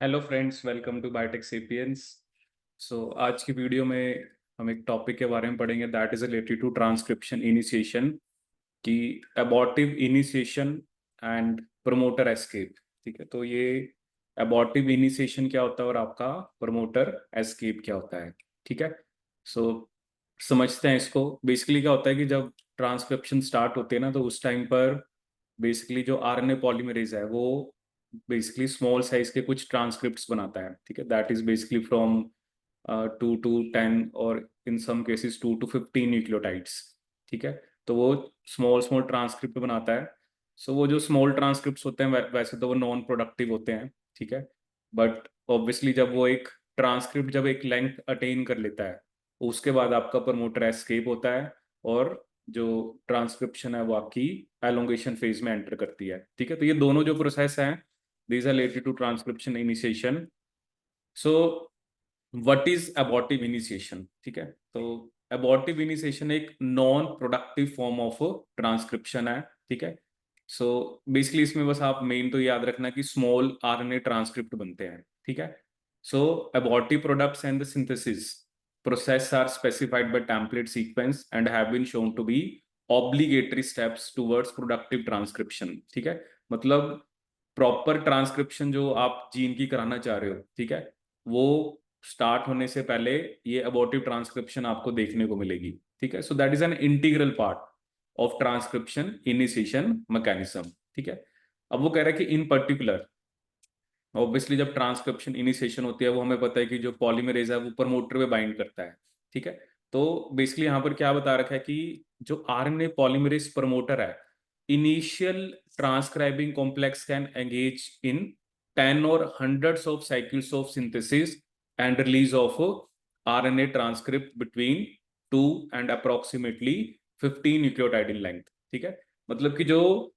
Hello friends, welcome to Biotech Sapiens. आज की video में हम एक टॉपिक के बारे में पढ़ेंगे that is related to transcription initiation की abortive initiation and promoter escape. ठीक है, तो ये एबॉर्टिव इनिशिएशन क्या होता है और आपका प्रमोटर एस्केप क्या होता है। ठीक है, सो समझते हैं इसको। बेसिकली क्या होता है कि जब ट्रांसक्रिप्शन स्टार्ट होती है ना, तो उस टाइम पर बेसिकली जो आरएनए पॉलीमरेज है वो बेसिकली स्मॉल साइज के कुछ ट्रांसक्रिप्ट्स बनाता है। ठीक है, that is basically from 2 to 10 और इन सम केसेस 2 to 15 न्यूक्लियोटाइड्स। ठीक है, तो वो स्मॉल स्मॉल ट्रांसक्रिप्ट बनाता है। वो जो स्मॉल ट्रांसक्रिप्ट्स होते हैं वैसे तो वो नॉन प्रोडक्टिव होते हैं। ठीक है, बट ऑब्वियसली जब वो एक ट्रांसक्रिप्ट जब एक लेंथ अटेन कर लेता है, उसके बाद आपका प्रमोटर एस्केप होता है और जो ट्रांसक्रिप्शन है वो आपकी एलोंगेशन फेज में एंटर करती है। ठीक है, तो ये दोनों जो प्रोसेस हैं these are related to transcription initiation. So what is abortive initiation? ठीक है, तो अबॉर्टिव इनिशिएशन एक non productive form of transcription है। ठीक है, सो बेसिकली इसमें बस आप मेन तो याद रखना कि स्मॉल आरएनए ट्रांसक्रिप्ट बनते हैं। ठीक है, so abortive products and the synthesis process are specified by template sequence and have been shown to be obligatory steps towards productive transcription। ठीक है, मतलब प्रॉपर ट्रांसक्रिप्शन जो आप जीन की कराना चाह रहे हो, ठीक है, वो स्टार्ट होने से पहले ये अबॉर्टिव ट्रांसक्रिप्शन आपको देखने को मिलेगी। ठीक है, so that is an integral part of transcription initiation mechanism. ठीक है, अब वो कह रहा है कि इन पर्टिकुलर ऑब्वियसली जब ट्रांसक्रिप्शन इनिशिएशन होती है वो हमें पता है कि जो पॉलीमरेज है वो प्रमोटर पे बाइंड करता है। ठीक है, तो बेसिकली यहाँ पर क्या बता रखा है कि जो आरएनए पॉलीमरेज प्रमोटर है, initial transcribing complex can engage in 10 और hundreds of cycles of synthesis and release of RNA transcript between 2 and approximately 15 nucleotide in length. ठीक है, मतलब कि जो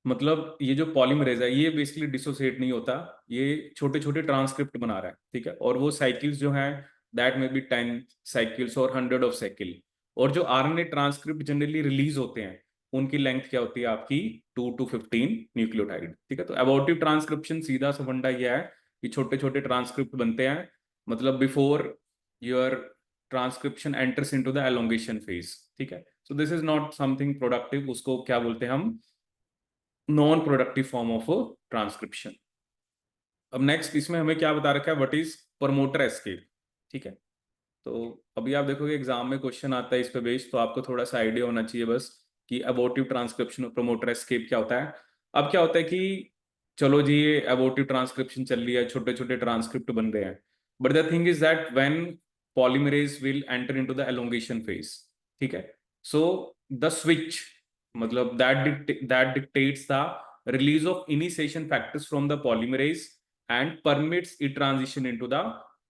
मतलब ये जो पॉलीमरेज है ये बेसिकली डिसोसिएट नहीं होता, ये छोटे छोटे ट्रांसक्रिप्ट बना रहा है। ठीक है, और वो साइकिल्स जो हैं दैट में बी 10 साइकिल्स और 100 ऑफ साइकिल। और जो आरएनए ट्रांसक्रिप्ट जनरली रिलीज होते हैं उनकी लेंथ क्या होती है आपकी 2 to 15 न्यूक्लियोटाइड। ठीक है, तो अबॉर्टिव ट्रांसक्रिप्शन सीधा सा फंडा यह है कि छोटे छोटे ट्रांसक्रिप्ट बनते हैं, मतलब before your transcription enters into the elongation phase. ठीक है, so this is not something productive, उसको क्या बोलते हैं हम? Non productive form of transcription. अब नेक्स्ट इसमें हमें क्या बता रखा है, व्हाट इज प्रमोटर एस्केप। ठीक है, तो अभी आप देखोगे एग्जाम में क्वेश्चन आता है इस पे बेस्ड, तो आपको थोड़ा सा आइडिया होना चाहिए बस कि अबॉर्टिव ट्रांसक्रिप्शन और प्रमोटर एस्केप क्या होता है। अब क्या होता है कि चलो जी ये अबॉर्टिव ट्रांसक्रिप्शन चल रही है, छोटे छोटे ट्रांसक्रिप्ट बन रहे हैं, but the thing is that when polymerase will enter into the elongation phase. ठीक है, सो द स्विच मतलब that dictates the release of initiation factors from the polymerase and permits it transition into the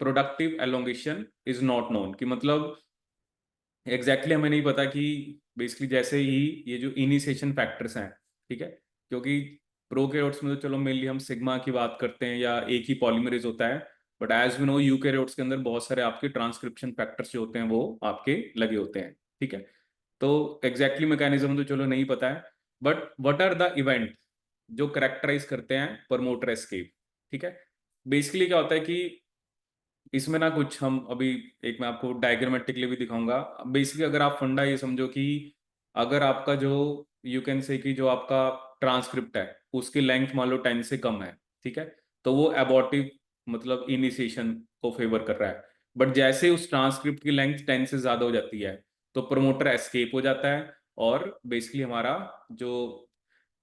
productive elongation is not known। कि मतलब exactly हमें नहीं पता कि basically जैसे ही ये जो इनिशिएशन फैक्टर्स हैं, ठीक है, क्योंकि प्रोकैरियोट्स में तो चलो मेनली हम सिग्मा की बात करते हैं या एक ही पॉलीमरेज होता है, but as we know eukaryotes के अंदर बहुत सारे आपके ट्रांसक्रिप्शन फैक्टर्स जो होते हैं वो आपके लगे होते हैं। ठीक है, तो एग्जैक्टली मैकेनिज्म तो चलो नहीं पता है, but what are the event जो करेक्टराइज करते हैं प्रमोटर एस्केप। ठीक है, बेसिकली क्या होता है कि इसमें ना कुछ हम अभी एक मैं आपको डायग्रामेटिकली भी दिखाऊंगा। बेसिकली अगर आप फंडा ये समझो कि अगर आपका जो यू कैन से कि जो आपका ट्रांसक्रिप्ट है उसकी लेंथ मान लो 10 से कम है, ठीक है, तो वो एबॉर्टिव मतलब इनिशिएशन को फेवर कर रहा है। बट जैसे उस ट्रांसक्रिप्ट की लेंथ 10 से ज्यादा हो जाती है तो प्रमोटर एस्केप हो जाता है और बेसिकली हमारा जो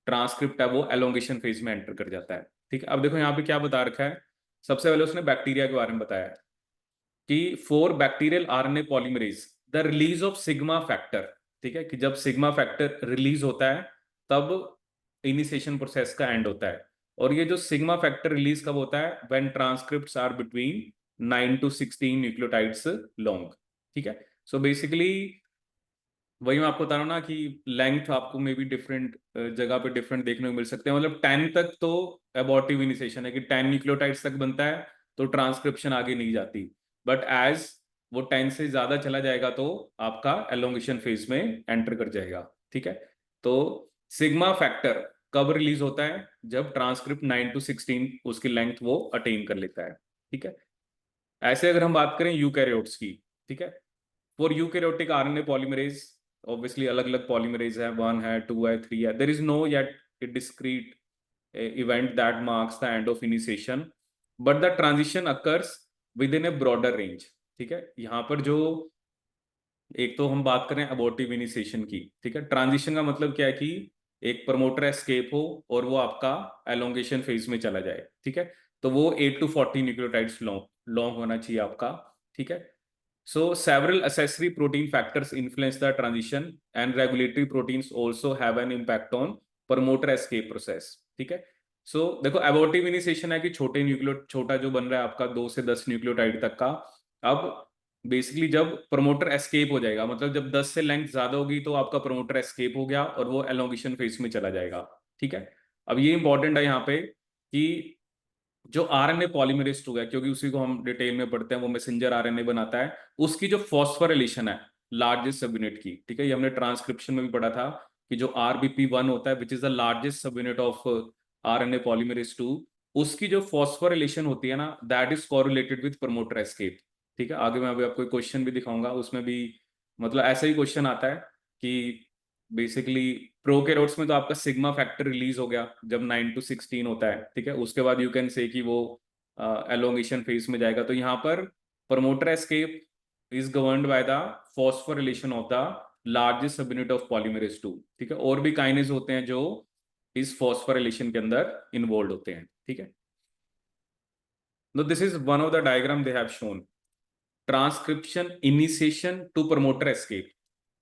ट्रांसक्रिप्ट है वो एलोंगेशन फेज में एंटर कर जाता है। ठीक है, अब देखो यहाँ पे क्या बता रखा है। सबसे पहले उसने बैक्टीरिया के बारे में बताया है कि for bacterial RNA polymerase the release of sigma factor. ठीक है, कि जब सिग्मा फैक्टर रिलीज होता है तब इनिशिएशन प्रोसेस का एंड होता है। और ये जो सिग्मा फैक्टर रिलीज कब होता है? When transcripts are between 9 to 16 nucleotides long. ठीक है, सो बेसिकली वही मैं आपको बता रहा हूँ ना कि लेंथ आपको मे बी डिफरेंट जगह पे डिफरेंट देखने को मिल सकते हैं। मतलब 10 तक तो अबॉर्टिव इनिशिएशन है कि 10 न्यूक्लियोटाइड्स तक बनता है तो ट्रांसक्रिप्शन आगे नहीं जाती, बट एज वो 10 से ज्यादा चला जाएगा तो आपका एलोंगेशन फेज में एंटर कर जाएगा। ठीक है, तो सिग्मा फैक्टर कब रिलीज होता है? जब ट्रांसक्रिप्ट 9 to 16 उसकी लेंथ वो अटेन कर लेता है, ठीक है। ऐसे अगर हम बात करें यूकैरियोट्स की, ठीक है, for eukaryotic RNA polymerase obviously अलग अलग पॉलीमरेज है, 1 है, 2 है, 3 है, there is no yet a discrete event that marks the end of initiation but the transition occurs within a broader range, ठीक है। यहाँ पर जो एक तो हम बात करें अबॉर्टिव इनिशिएशन की, ठीक है। ट्रांजिशन का मतलब क्या है कि एक प्रमोटर एस्केप हो और वो आपका एलोंगेशन फेज में चला जाए, ठीक है। तो वो 8 to 40 न्यूक्लियोटाइड्स लॉन्ग लॉन्ग होना चाहिए आपका, ठीक है। So several accessory protein factors influence the transition and regulatory proteins also have an impact on promoter escape process, ठीक है। सो देखो एबॉर्टिव इनिशिएशन है कि छोटा जो बन रहा है आपका 2 से 10 न्यूक्लियोटाइड तक का। अब बेसिकली जब प्रमोटर एस्केप हो जाएगा, मतलब जब 10 से लेंथ ज्यादा होगी तो आपका प्रमोटर एस्केप हो गया और वो एलोंगेशन फेज में चला जाएगा, ठीक है। अब ये इंपॉर्टेंट है यहाँ पे कि जो आरएनए पॉलीमरेज 2 है, क्योंकि उसी को हम डिटेल में पढ़ते हैं, वो मैसेंजर आरएनए बनाता है, उसकी जो फॉस्फोरिलेशन है लार्जेस्ट सब यूनिट की, ठीक है। ये हमने ट्रांसक्रिप्शन में भी पढ़ा था कि जो आरबीपी 1 होता है विच इज द लार्जेस्ट सब यूनिट ऑफ आरएनए पॉलीमरेज 2, उसकी जो फॉस्फोरिलेशन होती है ना, that is correlated with promoter escape, ठीक है। आगे मैं अभी आपको क्वेश्चन भी दिखाऊंगा, उसमें भी मतलब ऐसा ही क्वेश्चन आता है कि बेसिकली प्रोकैरियोट्स में तो आपका सिग्मा फैक्टर रिलीज हो गया जब 9 to 16 होता है, ठीक है। उसके बाद यू कैन से कि वो एलोंगेशन फेज में जाएगा। तो यहाँ पर promoter escape is governed by the phosphorylation of the largest सब यूनिट ऑफ पॉलीमरेज 2, ठीक है। और भी काइनेज होते हैं जो इस फॉस्फोरिलेशन के अंदर इन्वॉल्व होते हैं, ठीक है। No this is one of the diagram they have shown transcription initiation to promoter escape.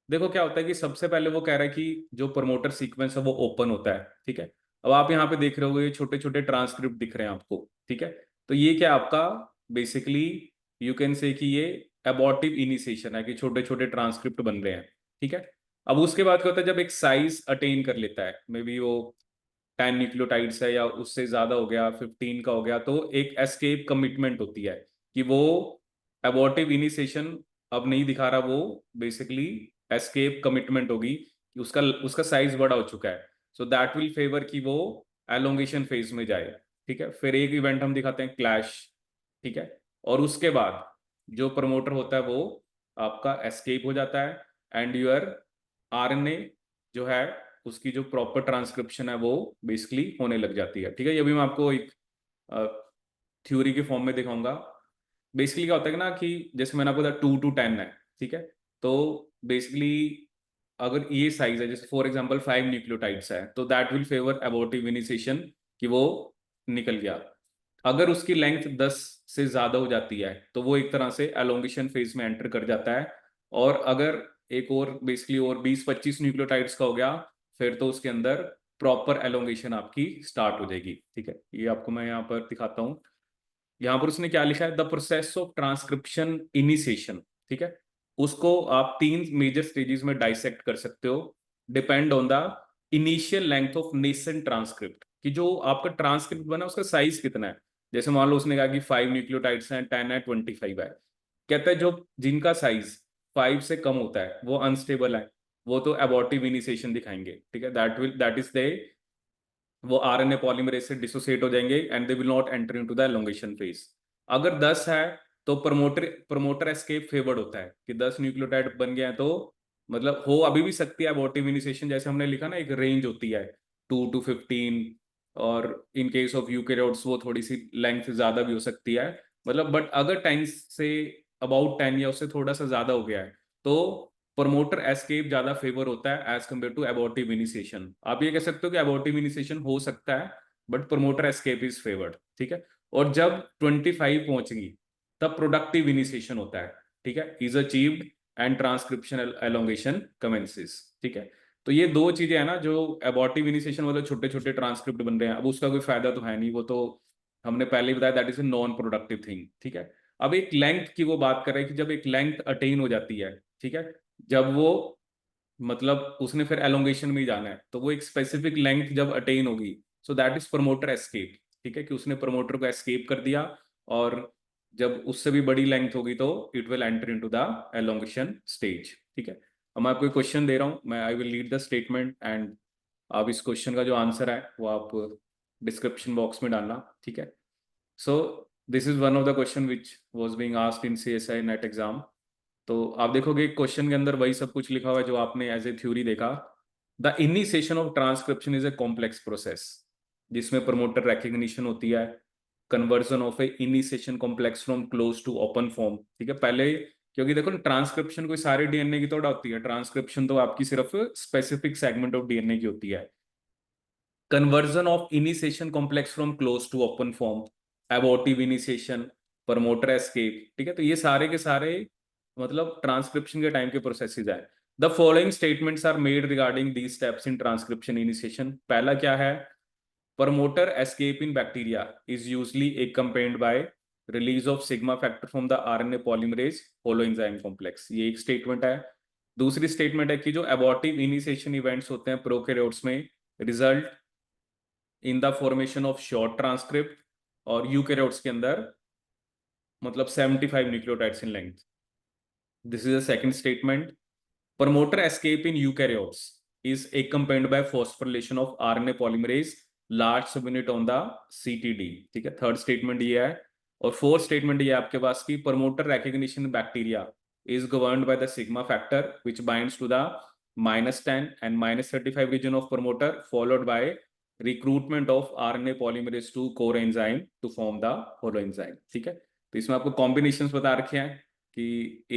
देखो क्या होता है कि सबसे पहले वो कह रहा है कि जो प्रमोटर सीक्वेंस है वो ओपन होता है, ठीक है। अब आप यहाँ पे देख रहे हो ये छोटे छोटे ट्रांसक्रिप्ट दिख रहे हैं आपको, ठीक है। तो ये क्या आपका बेसिकली यू कैन से कि ये एबॉर्टिव इनिशिएशन है कि छोटे छोटे ट्रांसक्रिप्ट बन रहे हैं, ठीक है। अब उसके बाद क्या होता है जब एक साइज अटेन कर लेता है, मे बी वो 10 न्यूक्लियोटाइड्स है या उससे ज्यादा हो गया, 15 का हो गया, तो एक एस्केप कमिटमेंट होती है कि वो एबॉर्टिव इनिशिएशन अब नहीं दिखा रहा, वो बेसिकली एस्केप कमिटमेंट होगी कि उसका उसका साइज बड़ा हो चुका है। सो दैट विल फेवर कि वो एलोंगेशन फेज में जाए, ठीक है। फिर एक इवेंट हम दिखाते हैं क्लैश, ठीक है। और उसके बाद जो प्रमोटर होता है वो आपका एस्केप हो जाता है एंड यूर आरएनए जो है उसकी जो प्रॉपर ट्रांसक्रिप्शन है वो बेसिकली होने लग जाती है, ठीक है। ये भी मैं आपको एक थ्योरी के फॉर्म में दिखाऊंगा। बेसिकली क्या होता है ना कि जैसे मैंने आपको बताया 2 to 10 है, ठीक है। तो बेसिकली अगर ये साइज है, जैसे फॉर एग्जांपल 5 न्यूक्लियोटाइड्स है, तो that will favour abortive initiation कि वो निकल गया। अगर उसकी लेंथ 10 से ज्यादा हो जाती है तो वो एक तरह से एलोंगेशन फेज में एंटर कर जाता है। और अगर एक और बेसिकली और 20-25 न्यूक्लियोटाइड्स का हो गया, फिर तो उसके अंदर प्रॉपर एलोंगेशन आपकी स्टार्ट हो जाएगी, ठीक है। ये आपको मैं यहाँ पर दिखाता हूँ। यहाँ पर उसने क्या लिखा है, the process of transcription initiation, ठीक है। उसको आप 3 मेजर स्टेजेस में डाइसेक्ट कर सकते हो, depend on the initial length of nascent transcript, कि जो आपका ट्रांसक्रिप्ट बना उसका साइज कितना है। जैसे मान लो उसने कहा कि 5 न्यूक्लियोटाइड्स हैं, 10 है, 25 है। कहता है जो जिनका साइज 5 से कम होता है वो अनस्टेबल है, वो तो एबॉर्टिव इनिशिएशन दिखाएंगे, ठीक है। दैट इज दे वो आरएनए पॉलीमरेज से डिसोसिएट हो जाएंगे and they will not enter into the elongation phase. अगर 10 है तो प्रमोटर एस्केप फेवर्ड होता है कि 10 न्यूक्लियोटाइड बन गए हैं तो मतलब हो अभी भी सकती है अबॉर्टिव इनिशिएशन, जैसे हमने लिखा ना एक रेंज होती है 2 to 15, और इन केस ऑफ यूकैरियोट्स वो थोड़ी सी लेंथ ज्यादा भी हो सकती है, मतलब बट अगर 10 से अबाउट 10 या उससे थोड़ा सा ज्यादा हो गया है तो प्रमोटर एस्केप ज्यादा फेवर होता है as compare to abortive initiation. आप ये कह सकते हो कि एबॉर्टिव इनिशिएशन हो सकता है but promoter escape is favoured, ठीक है। और जब 25 पहुंचेगी तब प्रोडक्टिव इनिशिएशन होता है, ठीक है, is achieved and transcription elongation commences, ठीक है। तो ये दो चीजें हैं ना, जो एबॉर्टिव इनिशिएशन मतलब छोटे छोटे ट्रांसक्रिप्ट बन रहे हैं, अब उसका कोई फायदा तो है नहीं, वो तो हमने पहले ही बताया that is a non productive thing, ठीक है। अब एक लेंथ की वो बात कर रहे हैं कि जब एक लेंथ अटेन हो जाती है, ठीक है, जब वो मतलब उसने फिर एलोंगेशन में ही जाना है, तो वो एक स्पेसिफिक लेंथ जब अटेन होगी, so that is promoter escape, ठीक है, कि उसने प्रमोटर को एस्केप कर दिया। और जब उससे भी बड़ी लेंथ होगी तो it will enter into the elongation stage, ठीक है। अब मैं आपको क्वेश्चन दे रहा हूं, मैं I will lead the statement and आप इस क्वेश्चन का जो आंसर है वो आप डिस्क्रिप्शन बॉक्स में डालना, ठीक है। So this is one of the question which was being asked in CSI net exam. तो आप देखोगे क्वेश्चन के अंदर वही सब कुछ लिखा हुआ है जो आपने एज ए थ्योरी देखा। The initiation of transcription is a complex process, जिसमें प्रमोटर रिकग्निशन होती है, conversion of a initiation complex from close to open form, ठीक है। पहले क्योंकि देखो ट्रांसक्रिप्शन कोई सारे DNA की थोड़ा होती है, ट्रांसक्रिप्शन तो आपकी सिर्फ स्पेसिफिक सेगमेंट ऑफ DNA की होती है। Conversion of initiation complex from close to open form, abortive initiation, promoter escape, ठीक है। तो ये सारे के सारे मतलब ट्रांसक्रिप्शन के टाइम के प्रोसेसेस है। The following statements are made regarding these steps in transcription initiation. पहला क्या है, promoter escape in bacteria is usually accompanied by release of sigma factor from the RNA polymerase holoenzyme complex, ये एक statement है। दूसरी statement है कि जो एबॉर्टिव इनिशिएशन इवेंट्स होते हैं प्रोकैरियोट्स में result in the formation of short transcript, और यूकैरियोट्स के अंदर मतलब 75 nucleotides in length. This is a second statement. Promoter escape in eukaryotes is accompanied by phosphorylation of RNA polymerase large subunit on the CTD, ठीक है। Third statement ये है। और fourth statement ये आपके पास की promoter recognition bacteria is governed by the sigma factor which binds to the -10 and -35 region of promoter, followed by recruitment of RNA polymerase 2 core enzyme to form the holoenzyme, ठीक है। तो इसमें आपको combinations बता रखे हैं कि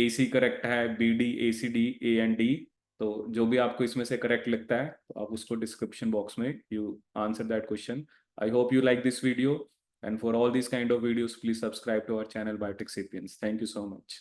AC करेक्ट है, BD, ACD, A and D। तो जो भी आपको इसमें से करेक्ट लगता है तो आप उसको डिस्क्रिप्शन बॉक्स में you answer that question. I hope you like this video, and for all these kind of videos please subscribe to our channel Biotech Sapiens. Thank you so much.